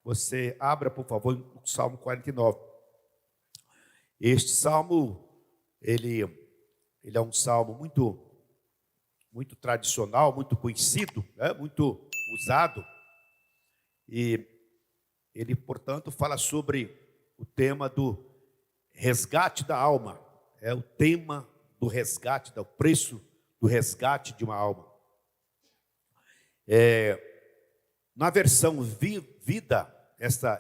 você abra, por favor, o Salmo 49. Este salmo, ele é um salmo muito tradicional, muito conhecido, né? Muito usado. E ele, portanto, fala sobre o tema do resgate da alma. É o tema do resgate, do preço do resgate de uma alma. Na versão vida,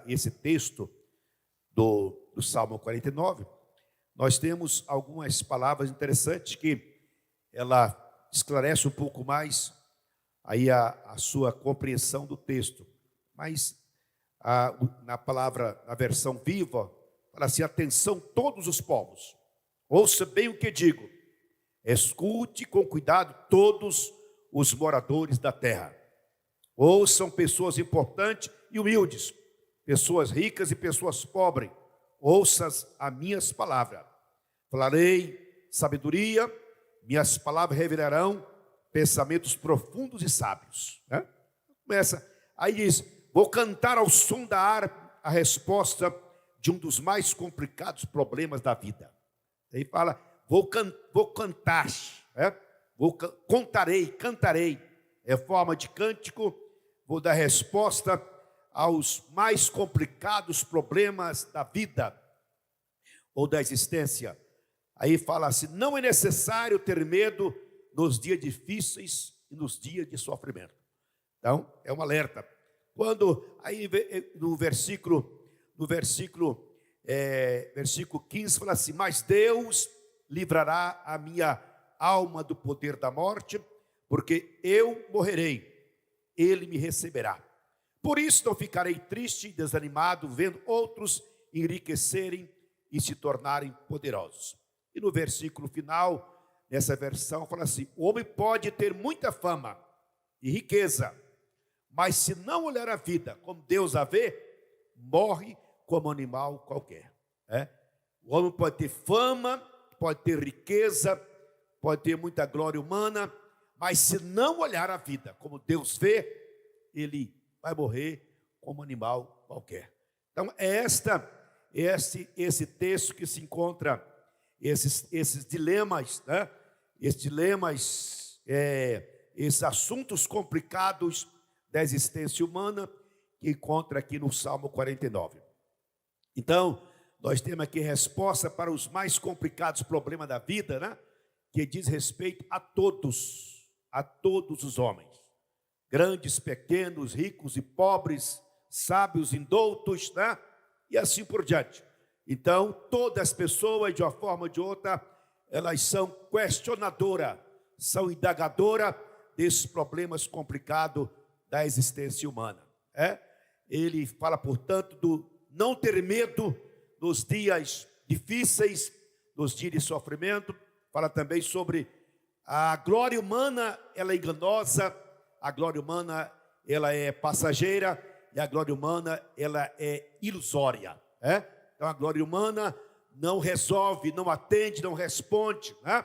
esse texto do Salmo 49, nós temos algumas palavras interessantes que ela esclarece um pouco mais aí a sua compreensão do texto. Mas na versão viva, fala assim: atenção todos os povos, ouça bem o que digo, escute com cuidado todos os moradores da terra. Ouçam pessoas importantes e humildes, pessoas ricas e pessoas pobres, ouçam as minhas palavras. Falarei sabedoria, minhas palavras revelarão pensamentos profundos e sábios. Né? Começa, aí diz: vou cantar ao som da harpa a resposta de um dos mais complicados problemas da vida. Aí fala, vou cantar, né? Cantarei, é forma de cântico, vou dar resposta aos mais complicados problemas da vida ou da existência. Aí fala assim: não é necessário ter medo nos dias difíceis e nos dias de sofrimento. Então, é um alerta. Quando, aí no versículo 15, fala assim: mas Deus livrará a minha alma do poder da morte, porque eu morrerei, Ele me receberá. Por isso não ficarei triste e desanimado, vendo outros enriquecerem e se tornarem poderosos. E no versículo final, nessa versão, fala assim: o homem pode ter muita fama e riqueza, mas se não olhar a vida como Deus a vê, morre como animal qualquer. O homem pode ter fama, pode ter riqueza, pode ter muita glória humana, mas se não olhar a vida como Deus vê, ele vai morrer como animal qualquer. Então, esse texto que se encontra, esses dilemas, né? Esses assuntos complicados da existência humana, que encontra aqui no Salmo 49. Então, nós temos aqui resposta para os mais complicados problemas da vida, né? Que diz respeito a todos os homens, grandes, pequenos, ricos e pobres, sábios, indoutos, né? E assim por diante. Então, todas as pessoas, de uma forma ou de outra, elas são questionadoras, são indagadoras desses problemas complicados da existência humana. Ele fala, portanto, do não ter medo nos dias difíceis, nos dias de sofrimento. Fala também sobre a glória humana, ela é enganosa, a glória humana, ela é passageira, e a glória humana, ela é ilusória. Então, a glória humana não resolve, não atende, não responde, né?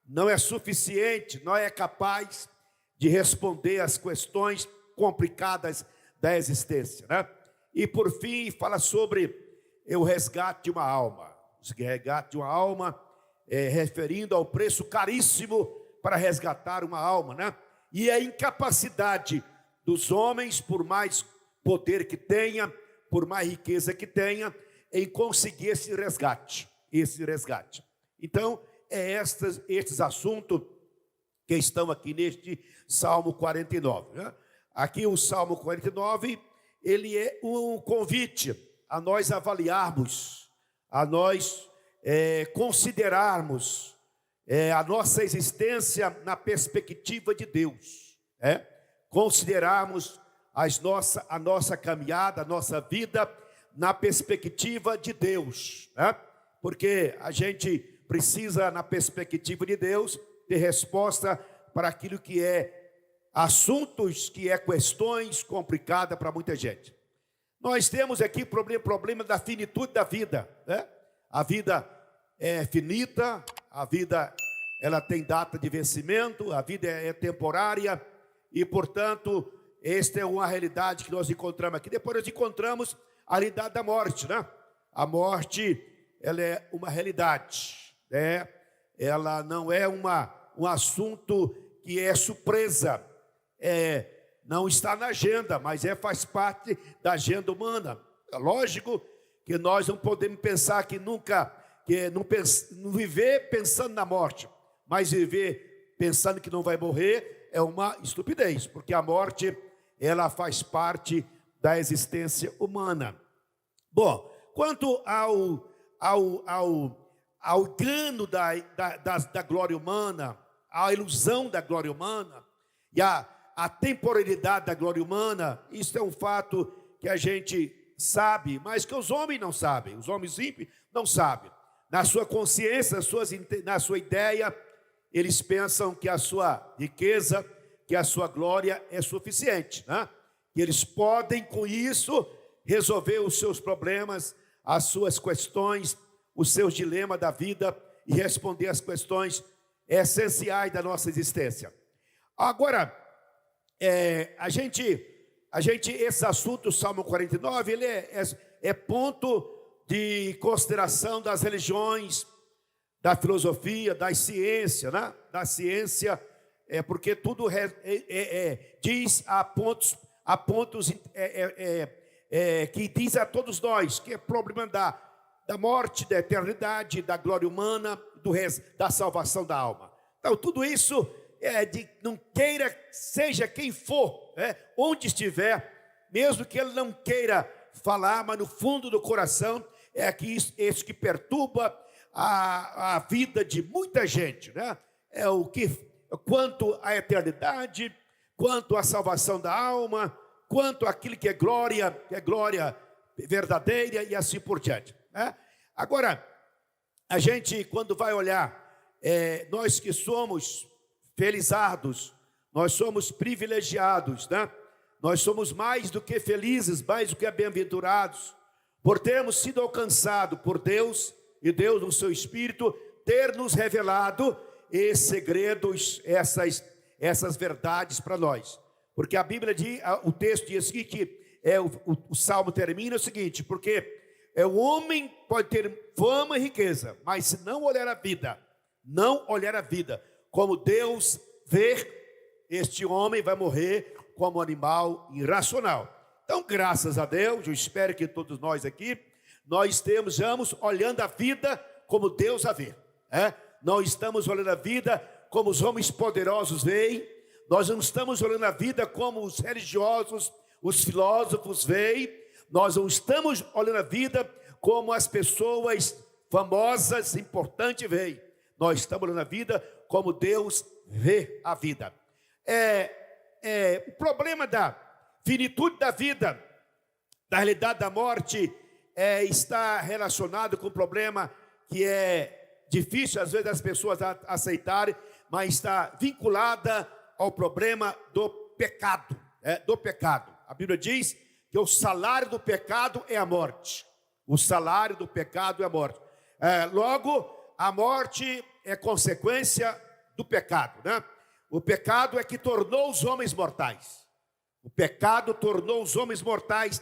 Não é suficiente, não é capaz de responder às questões complicadas da existência, né? E por fim, fala sobre o resgate de uma alma. O resgate de uma alma, referindo ao preço caríssimo para resgatar uma alma, né? E a incapacidade dos homens, por mais poder que tenha, por mais riqueza que tenha, em conseguir esse resgate. Então, estes assuntos que estão aqui neste Salmo 49, né? Aqui o Salmo 49, ele é um convite a nós avaliarmos, a nós considerarmos a nossa existência na perspectiva de Deus, considerarmos a nossa caminhada, a nossa vida na perspectiva de Deus, né? Porque a gente precisa, na perspectiva de Deus, ter resposta para aquilo que é assuntos, que é questões complicadas para muita gente. Nós temos aqui problema da finitude da vida, né? A vida é finita, a vida ela tem data de vencimento, a vida é temporária e, portanto, esta é uma realidade que nós encontramos aqui. Depois nós encontramos a realidade da morte, né? A morte, ela é uma realidade, né? Ela não é um assunto que é surpresa, não está na agenda, mas faz parte da agenda humana. É lógico que nós não podemos pensar que nunca, não viver pensando na morte, mas viver pensando que não vai morrer é uma estupidez, porque a morte, ela faz parte da existência humana. Bom, quanto ao engano da glória humana, a ilusão da glória humana e a temporalidade da glória humana, isso é um fato que a gente sabe, mas que os homens não sabem, os homens ímpios não sabem. Na sua consciência, na sua ideia, eles pensam que a sua riqueza, que a sua glória é suficiente, né? Que eles podem, com isso, resolver os seus problemas, as suas questões, os seus dilemas da vida e responder às questões essenciais da nossa existência. Agora, esse assunto, o Salmo 49, ele é ponto de consideração das religiões, da filosofia, da ciência, né? Da ciência, porque tudo diz a pontos que diz a todos nós que é problema da morte, da eternidade, da glória humana, da salvação da alma. Então, tudo isso não queira, seja quem for, onde estiver, mesmo que ele não queira falar, mas no fundo do coração isso que perturba a vida de muita gente, né? Quanto à eternidade, quanto à salvação da alma, quanto àquilo que é glória verdadeira e assim por diante, né? Agora, a gente, quando vai olhar, nós que somos felizados, nós somos privilegiados, né? Nós somos mais do que felizes, mais do que bem-aventurados, por termos sido alcançados por Deus, e Deus no seu Espírito ter nos revelado esses segredos, essas verdades para nós. Porque a Bíblia diz, o texto diz aqui que o Salmo termina o seguinte: porque o homem pode ter fama e riqueza, mas se não olhar a vida, como Deus vê, este homem vai morrer como um animal irracional. Então, graças a Deus, eu espero que todos nós aqui, nós estejamos olhando a vida como Deus a vê. Não estamos olhando a vida como os homens poderosos veem, nós não estamos olhando a vida como os religiosos, os filósofos veem, nós não estamos olhando a vida como as pessoas famosas, importantes veem, nós estamos olhando a vida como Deus vê a vida. O problema da finitude da vida, da realidade da morte, está relacionado com um problema que é difícil às vezes as pessoas aceitarem, mas está vinculada ao problema do pecado, A Bíblia diz que o salário do pecado é a morte. O salário do pecado é a morte. Logo, a morte é consequência do pecado, né? O pecado é que tornou os homens mortais. O pecado tornou os homens mortais.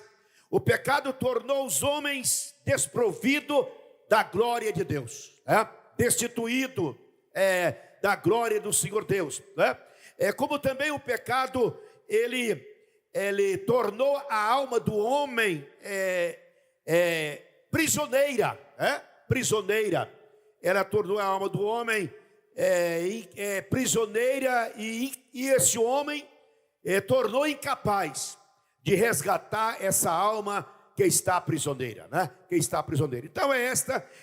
O pecado tornou os homens desprovidos da glória de Deus, destituído da glória do Senhor Deus, né? Como também o pecado, ele tornou a alma do homem prisioneira, prisioneira. Ela tornou a alma do homem prisioneira e esse homem tornou incapaz de resgatar essa alma que está prisioneira, né? Que está prisioneira. Então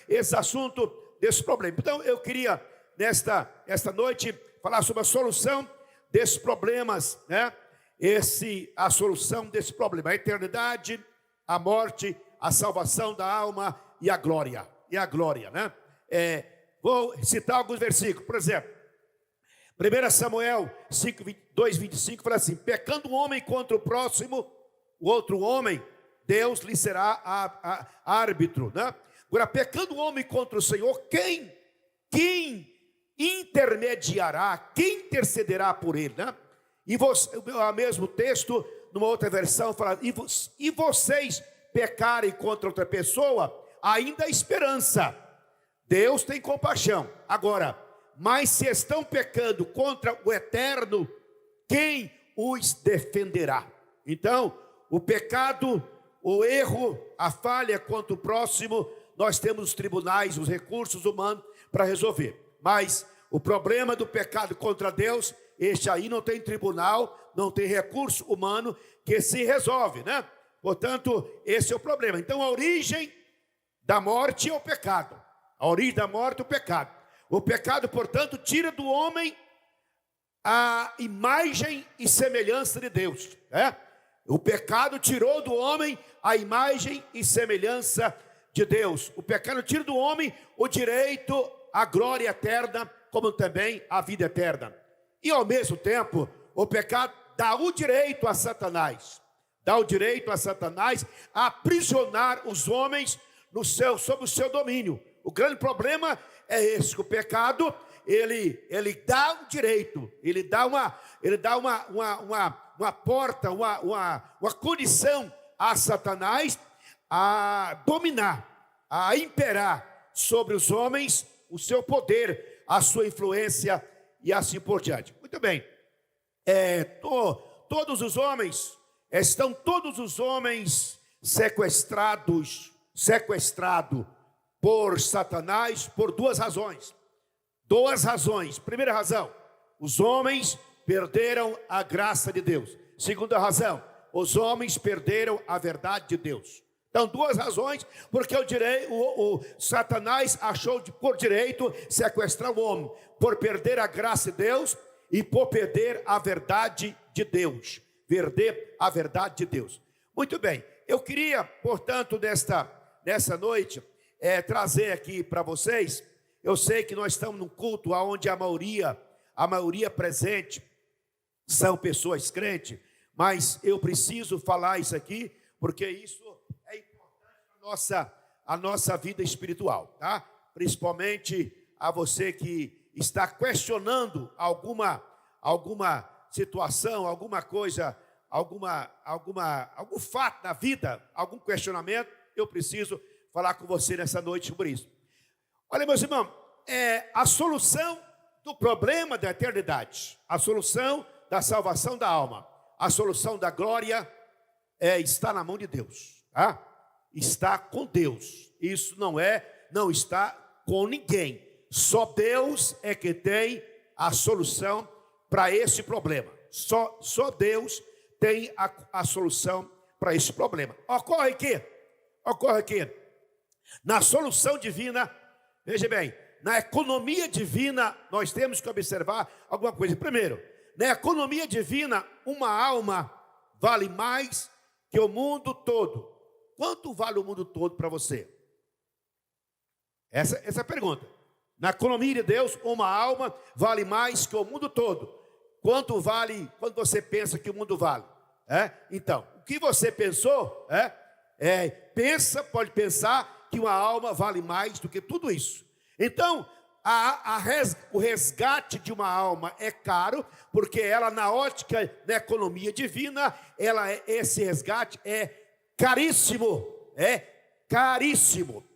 esse assunto desse problema. Então eu queria esta noite falar sobre a solução desses problemas, né? A solução desse problema: a eternidade, a morte, a salvação da alma e a glória, né? Vou citar alguns versículos. Por exemplo, 1 Samuel 2:25 fala assim: pecando um homem contra o próximo, o outro homem, Deus lhe será árbitro, né? Agora, pecando um homem contra o Senhor, quem intermediará, quem intercederá por ele, né? E você, o mesmo texto, numa outra versão, fala: e vocês pecarem contra outra pessoa, ainda há esperança. Deus tem compaixão. Agora, mas se estão pecando contra o Eterno, quem os defenderá? Então, o pecado, o erro, a falha contra o próximo, nós temos os tribunais, os recursos humanos para resolver. Mas o problema do pecado contra Deus, este aí não tem tribunal, não tem recurso humano que se resolve, né? Portanto, esse é o problema. Então, a origem da morte é o pecado. A origem da morte é o pecado. O pecado, portanto, tira do homem a imagem e semelhança de Deus, né? O pecado tirou do homem a imagem e semelhança de Deus. O pecado tira do homem o direito à glória eterna, como também à vida eterna. E ao mesmo tempo, o pecado dá o direito a Satanás. Dá o direito a Satanás a aprisionar os homens sob o seu domínio. O grande problema é esse, que o pecado, ele dá o direito, ele dá uma porta, uma condição a Satanás a dominar, a imperar sobre os homens o seu poder, a sua influência e assim por diante. Muito bem, todos os homens sequestrados por Satanás por duas razões. Primeira razão, os homens perderam a graça de Deus. Segunda razão, os homens perderam a verdade de Deus. Então, duas razões, porque o Satanás achou por direito sequestrar o homem, por perder a graça de Deus e por perder a verdade de Deus. Perder a verdade de Deus. Muito bem, eu queria, portanto, nessa noite, trazer aqui para vocês. Eu sei que nós estamos num culto onde a maioria presente são pessoas crentes, mas eu preciso falar isso aqui, porque isso é importante para a nossa vida espiritual, tá? Principalmente a você que está questionando alguma situação, alguma coisa, algum fato na vida, algum questionamento. Eu preciso falar com você nessa noite sobre isso. Olha, meus irmãos, a solução do problema da eternidade, a solução da salvação da alma, a solução da glória está na mão de Deus, tá? Está com Deus. Isso não está com ninguém. Só Deus é que tem a solução para esse problema. Só Deus tem a solução para esse problema. Ocorre que na solução divina, veja bem, na economia divina, nós temos que observar alguma coisa. Primeiro, na economia divina, uma alma vale mais que o mundo todo. Quanto vale o mundo todo para você? Essa é a pergunta. Na economia de Deus, uma alma vale mais que o mundo todo. Quanto vale, quando você pensa que o mundo vale? Então, o que você pensou, pode pensar que uma alma vale mais do que tudo isso. Então, o resgate de uma alma é caro, porque ela, na ótica da economia divina, esse resgate é caríssimo.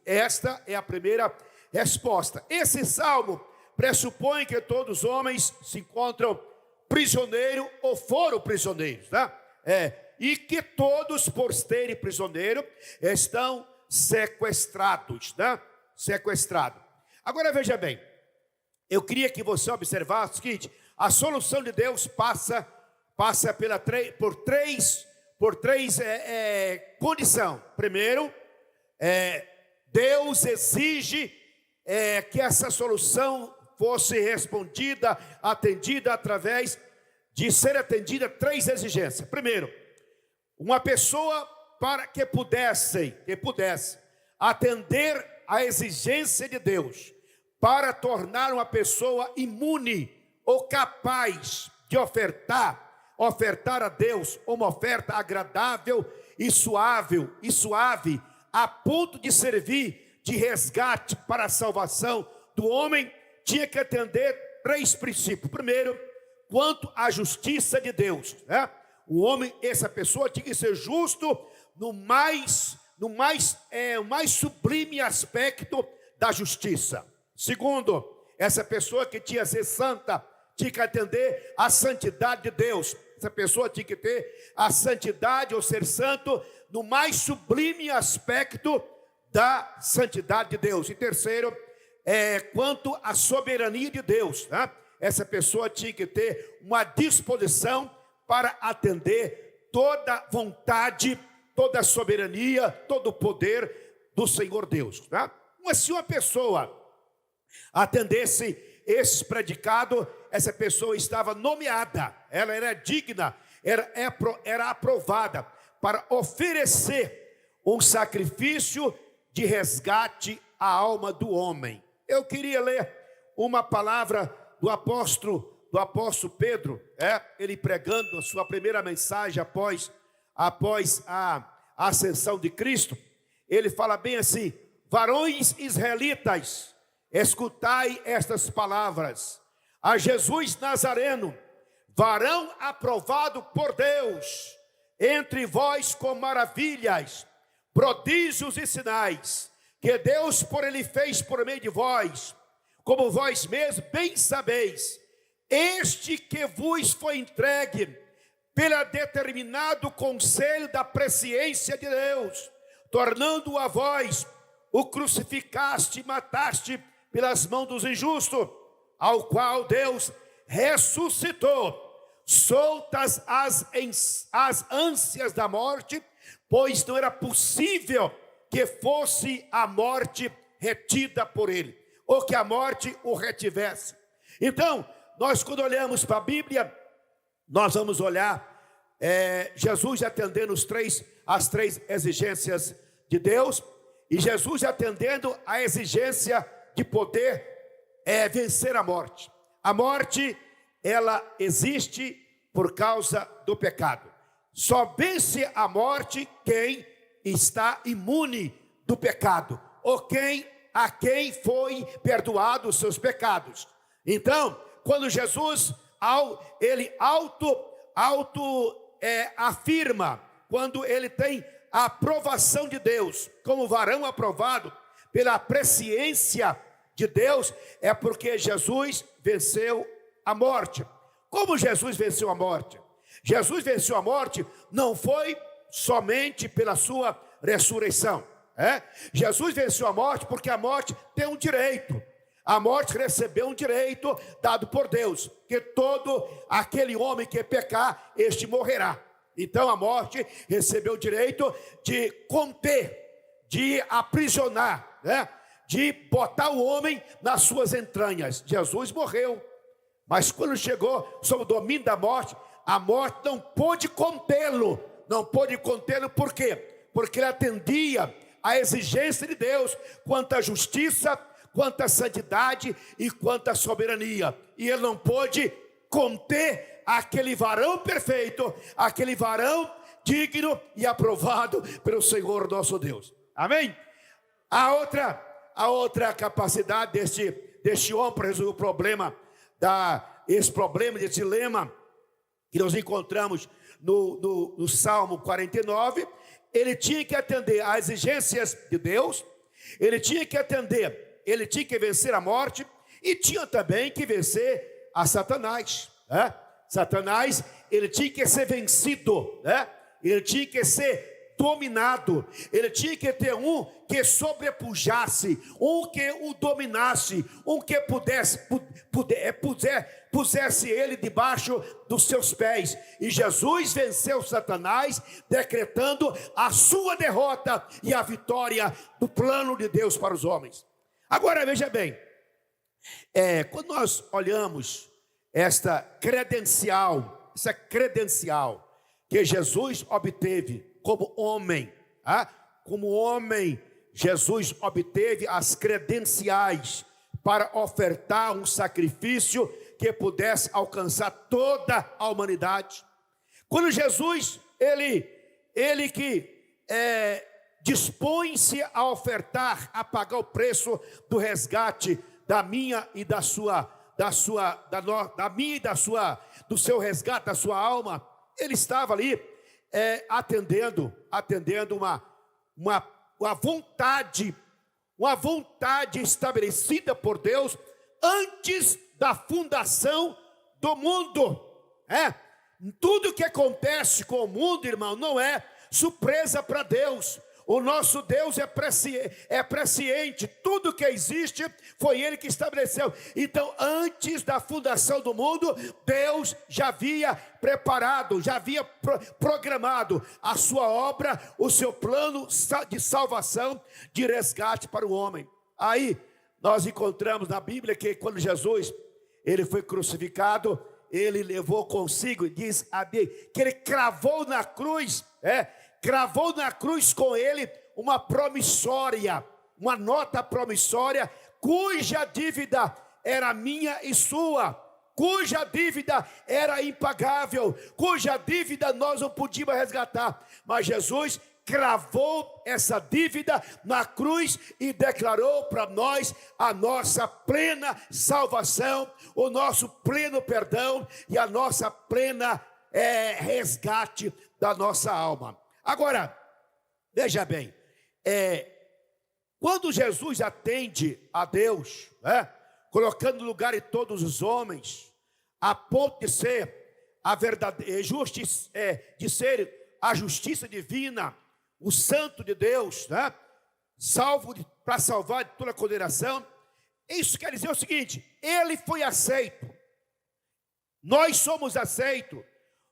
Esta é a primeira resposta. Esse salmo pressupõe que todos os homens se encontram prisioneiros ou foram prisioneiros, tá? E que todos, por serem prisioneiros, estão sequestrados, né? Sequestrados. Agora veja bem, eu queria que você observasse o seguinte: a solução de Deus passa por três condições. Primeiro, Deus exige que essa solução fosse atendida através de ser atendida três exigências. Primeiro, uma pessoa para que pudesse atender a exigência de Deus, para tornar uma pessoa imune ou capaz de ofertar a Deus uma oferta agradável e suave, a ponto de servir de resgate para a salvação do homem, tinha que atender três princípios. Primeiro, quanto à justiça de Deus, né? O homem, essa pessoa tinha que ser justo o mais sublime aspecto da justiça. Segundo, essa pessoa que tinha que ser santa, tinha que atender à santidade de Deus. Essa pessoa tinha que ter a santidade ou ser santo no mais sublime aspecto da santidade de Deus. E terceiro, quanto à soberania de Deus, né? Essa pessoa tinha que ter uma disposição para atender toda vontade, toda soberania, todo o poder do Senhor Deus, né? Mas se uma pessoa atendesse esse predicado, essa pessoa estava nomeada, ela era digna, era aprovada para oferecer um sacrifício de resgate à alma do homem. Eu queria ler uma palavra do apóstolo Pedro, ele pregando a sua primeira mensagem após a ascensão de Cristo. Ele fala bem assim: varões israelitas, escutai estas palavras. A Jesus Nazareno, varão aprovado por Deus, entre vós com maravilhas, prodígios e sinais, que Deus por ele fez por meio de vós, como vós mesmos bem sabeis. Este que vos foi entregue pelo determinado conselho da presciência de Deus, tornando-o a vós, o crucificaste e mataste pelas mãos dos injustos, ao qual Deus ressuscitou, soltas as ânsias da morte, pois não era possível que fosse a morte retida por ele, ou que a morte o retivesse. Então, nós quando olhamos para a Bíblia, nós vamos olhar Jesus atendendo as três exigências de Deus, e Jesus atendendo a exigência de poder vencer a morte. A morte, ela existe por causa do pecado. Só vence a morte quem está imune do pecado, ou a quem foi perdoado os seus pecados. Então, quando Jesus afirma, quando ele tem a aprovação de Deus, como varão aprovado pela presciência de Deus, é porque Jesus venceu a morte. Como Jesus venceu a morte? Jesus venceu a morte não foi somente pela sua ressurreição. Jesus venceu a morte porque a morte tem um direito. A morte recebeu um direito dado por Deus, que todo aquele homem que pecar, este morrerá. Então a morte recebeu o direito de conter, de aprisionar, de botar o homem nas suas entranhas. Jesus morreu, mas quando chegou sob o domínio da morte, a morte não pôde contê-lo. Não pôde contê-lo por quê? Porque ele atendia à exigência de Deus quanto à justiça, quanto à santidade e quanto à soberania. E ele não pôde conter aquele varão perfeito, aquele varão digno e aprovado pelo Senhor nosso Deus. Amém? A outra capacidade deste homem para resolver o problema, esse problema, desse dilema que nós encontramos no Salmo 49, ele tinha que atender às exigências de Deus, ele tinha que vencer a morte e tinha também que vencer a Satanás. Satanás, ele tinha que ser vencido, ele tinha que ser dominado, ele tinha que ter um que sobrepujasse, um que o dominasse, um que pusesse ele debaixo dos seus pés. E Jesus venceu Satanás, decretando a sua derrota e a vitória do plano de Deus para os homens. Agora veja bem, quando nós olhamos essa credencial que Jesus obteve como homem, Jesus obteve as credenciais para ofertar um sacrifício que pudesse alcançar toda a humanidade. Quando Jesus, ele que dispõe-se a ofertar, a pagar o preço do resgate da minha e da sua da minha e do seu resgate, da sua alma. Ele estava ali atendendo uma vontade estabelecida por Deus antes da fundação do mundo. Tudo que acontece com o mundo, irmão, não é surpresa para Deus. O nosso Deus é presciente. Tudo que existe foi Ele que estabeleceu. Então, antes da fundação do mundo, Deus já havia preparado, já havia programado a sua obra, o seu plano de salvação, de resgate para o homem. Aí, nós encontramos na Bíblia que quando Jesus ele foi crucificado, ele levou consigo, diz a Bíblia, que ele cravou na cruz com ele uma promissória, uma nota promissória, cuja dívida era minha e sua, cuja dívida era impagável, cuja dívida nós não podíamos resgatar, mas Jesus cravou essa dívida na cruz e declarou para nós a nossa plena salvação, o nosso pleno perdão e a nossa plena resgate da nossa alma. Agora, veja bem, quando Jesus atende a Deus, colocando no lugar de todos os homens, a ponto de ser a verdadeira justiça, de ser a justiça divina, o santo de Deus, salvo para salvar de toda condenação, isso quer dizer o seguinte: ele foi aceito, nós somos aceitos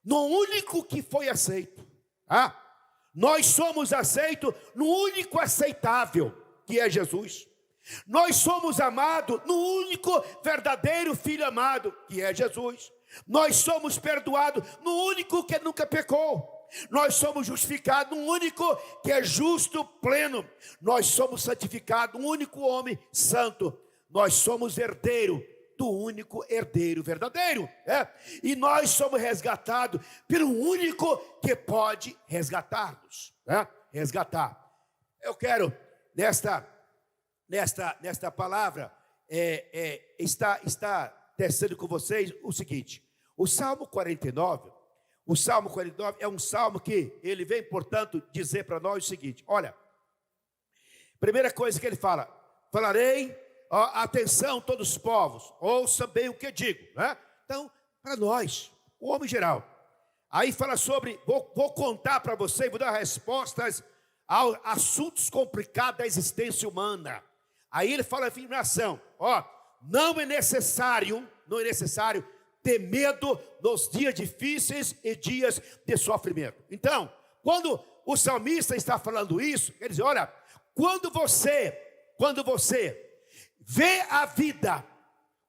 no único que foi aceito, nós somos aceitos no único aceitável, que é Jesus. Nós somos amados no único verdadeiro filho amado, que é Jesus. Nós somos perdoados no único que nunca pecou. Nós somos justificados no único que é justo, pleno. Nós somos santificados no único homem santo. Nós somos herdeiro do único herdeiro verdadeiro, e nós somos resgatados pelo único que pode resgatar-nos, resgatar. Eu quero nesta palavra está tecendo com vocês o seguinte: o Salmo 49 é um salmo que ele vem, portanto, dizer para nós o seguinte: olha, primeira coisa que ele fala, falarei, atenção todos os povos, ouçam bem o que digo, Então, para nós, o homem geral, aí fala sobre, vou contar para você, vou dar respostas a assuntos complicados da existência humana. Aí ele fala a afirmação: não é necessário ter medo nos dias difíceis e dias de sofrimento. Então, quando o salmista está falando isso, ele diz: olha, quando você vê a vida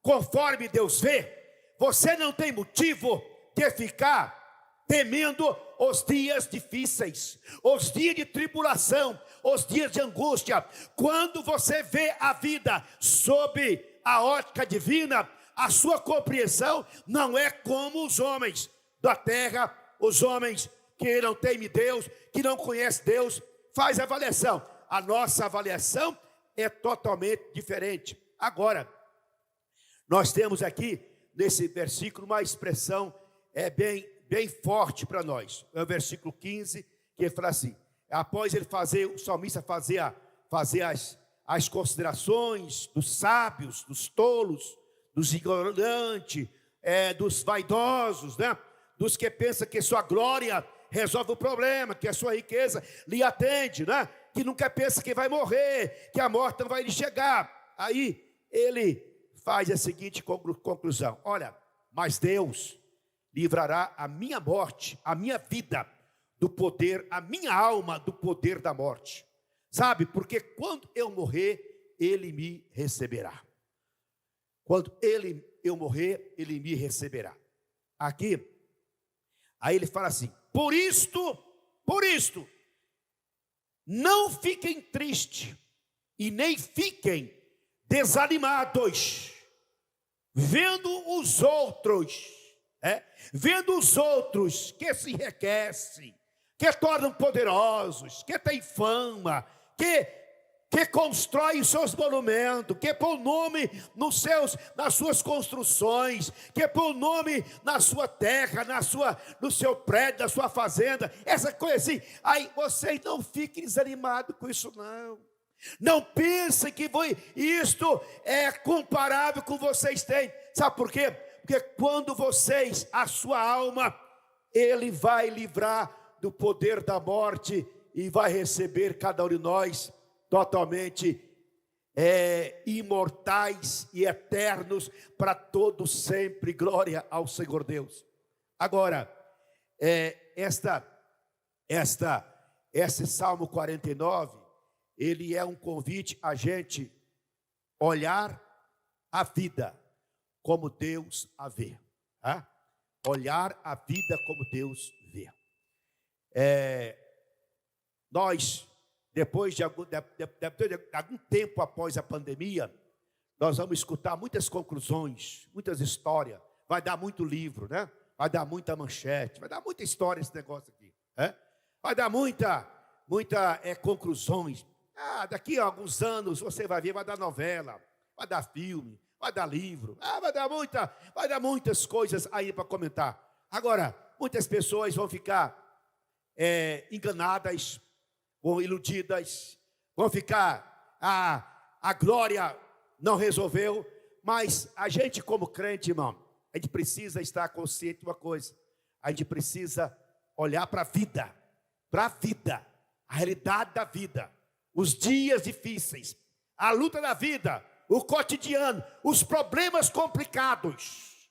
conforme Deus vê, você não tem motivo de ficar temendo os dias difíceis, os dias de tribulação, os dias de angústia. Quando você vê a vida sob a ótica divina, a sua compreensão não é como os homens da terra, os homens que não temem Deus, que não conhecem Deus, faz avaliação. A nossa avaliação é totalmente diferente. Agora, nós temos aqui nesse versículo uma expressão bem forte para nós. É o versículo 15, que ele fala assim: após ele o salmista fazer as considerações dos sábios, dos tolos, dos ignorantes, dos vaidosos, dos que pensam que sua glória resolve o problema, que a sua riqueza lhe atende, que nunca pensa que vai morrer, que a morte não vai lhe chegar. Aí ele faz a seguinte conclusão: olha, mas Deus livrará a minha morte, a minha vida do poder, a minha alma do poder da morte. Sabe, porque quando eu morrer, Ele me receberá. Quando eu morrer, Ele me receberá. Aqui, aí ele fala assim: por isto, não fiquem tristes e nem fiquem desanimados, vendo os outros que se enriquecem, que tornam poderosos, que têm fama, que que constrói os seus monumentos, que põe o nome nas suas construções, que põe o nome na sua terra, no seu prédio, na sua fazenda, essa coisa assim. Aí vocês não fiquem desanimados com isso, não. Não pensem que isto é comparável com vocês têm. Sabe por quê? Porque quando vocês, a sua alma, Ele vai livrar do poder da morte e vai receber cada um de nós totalmente imortais e eternos para todo sempre. Glória ao Senhor Deus. Agora, esse Salmo 49, ele é um convite a gente olhar a vida como Deus a vê. Olhar a vida como Deus vê. Nós, depois de algum tempo após a pandemia, nós vamos escutar muitas conclusões, muitas histórias. Vai dar muito livro, né? Vai dar muita manchete, vai dar muita história esse negócio aqui. Vai dar muita conclusões. Daqui a alguns anos você vai ver, vai dar novela, vai dar filme, vai dar livro, vai dar muitas coisas aí para comentar. Agora, muitas pessoas vão ficar enganadas, vão iludidas, vão ficar, a glória não resolveu, mas a gente como crente, irmão, a gente precisa estar consciente de uma coisa, a gente precisa olhar para a vida, a realidade da vida, os dias difíceis, a luta da vida, o cotidiano, os problemas complicados.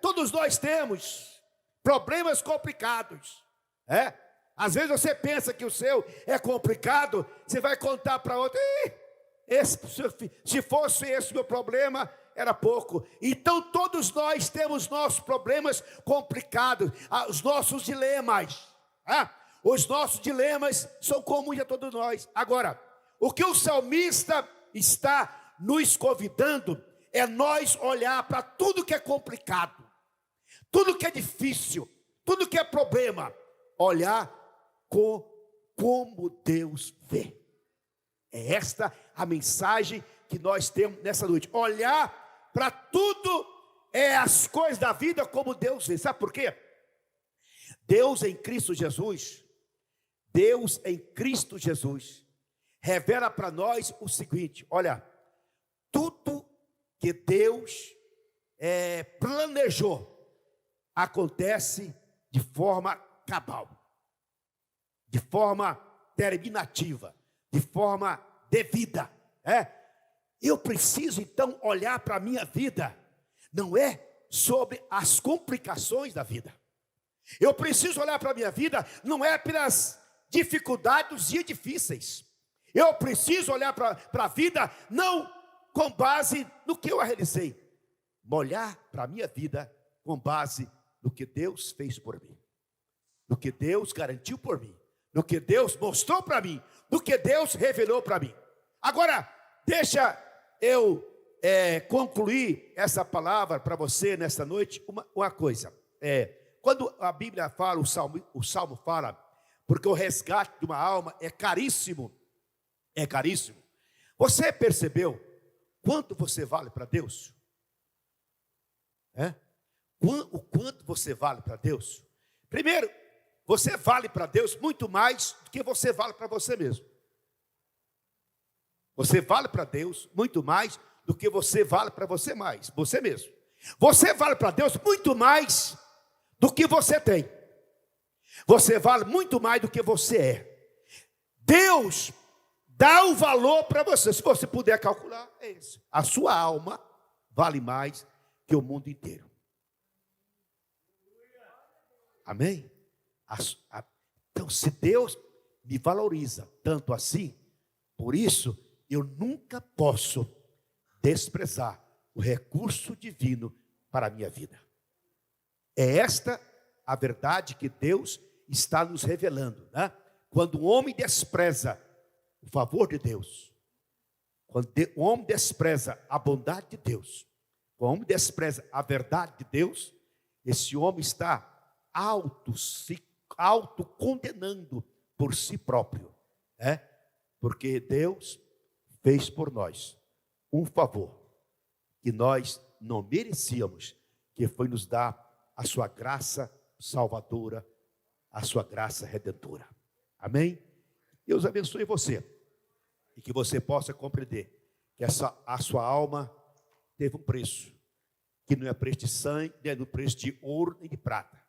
Todos nós temos problemas complicados. Às vezes você pensa que o seu é complicado, você vai contar para outro, se fosse esse o meu problema, era pouco. Então todos nós temos nossos problemas complicados, os nossos dilemas. Os nossos dilemas são comuns a todos nós. Agora, o que o salmista está nos convidando é nós olhar para tudo que é complicado, tudo que é difícil, tudo que é problema, olhar como Deus vê. É esta a mensagem que nós temos nessa noite. Olhar para tudo, as coisas da vida como Deus vê. Sabe por quê? Deus em Cristo Jesus revela para nós o seguinte: olha, tudo que Deus planejou acontece de forma cabal, de forma terminativa, de forma devida. Eu preciso então olhar para a minha vida, não é sobre as complicações da vida. Eu preciso olhar para a minha vida, não é pelas dificuldades dos dias difíceis. Eu preciso olhar para a vida, não com base no que eu realizei, mas olhar para a minha vida com base no que Deus fez por mim, no que Deus garantiu por mim, no que Deus mostrou para mim, no que Deus revelou para mim. Agora, deixa eu concluir essa palavra para você nessa noite, uma coisa. Quando a Bíblia fala, o Salmo fala, porque o resgate de uma alma é caríssimo. É caríssimo. Você percebeu quanto você vale para Deus? O quanto você vale para Deus? Primeiro, você vale para Deus muito mais do que você vale para você mesmo. Você vale para Deus muito mais do que você vale para você mesmo. Você vale para Deus muito mais do que você tem. Você vale muito mais do que você é. Deus dá o valor para você. Se você puder calcular, é isso. A sua alma vale mais que o mundo inteiro. Amém? Então, se Deus me valoriza tanto assim, por isso eu nunca posso desprezar o recurso divino para a minha vida. É esta a verdade que Deus está nos revelando, né? Quando o homem despreza o favor de Deus, quando o homem despreza a bondade de Deus, quando o homem despreza a verdade de Deus, esse homem está se autocondenando por si próprio, porque Deus fez por nós um favor que nós não merecíamos, que foi nos dar a sua graça salvadora, a sua graça redentora. Amém? Deus abençoe você e que você possa compreender que a sua alma teve um preço, que não é preço de sangue, nem é preço de ouro nem de prata,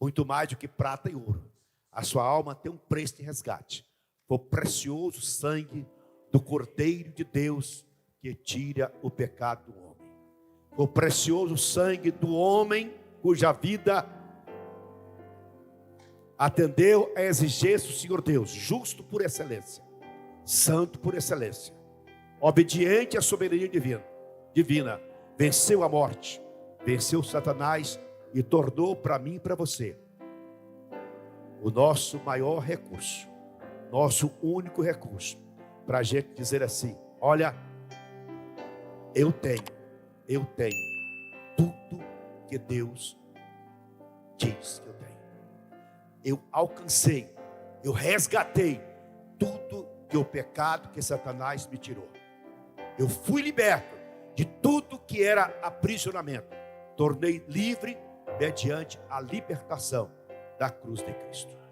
muito mais do que prata e ouro. A sua alma tem um preço de resgate. Foi o precioso sangue do Cordeiro de Deus que tira o pecado do homem. Foi o precioso sangue do homem cuja vida atendeu a exigência do Senhor Deus, justo por excelência, santo por excelência, obediente à soberania divina, venceu a morte, venceu Satanás e tornou para mim e para você o nosso maior recurso, nosso único recurso, para a gente dizer assim: olha, eu tenho tudo que Deus diz que eu tenho. Eu alcancei, eu resgatei tudo que o pecado que Satanás me tirou. Eu fui liberto de tudo que era aprisionamento. Tornei livre mediante a libertação da cruz de Cristo.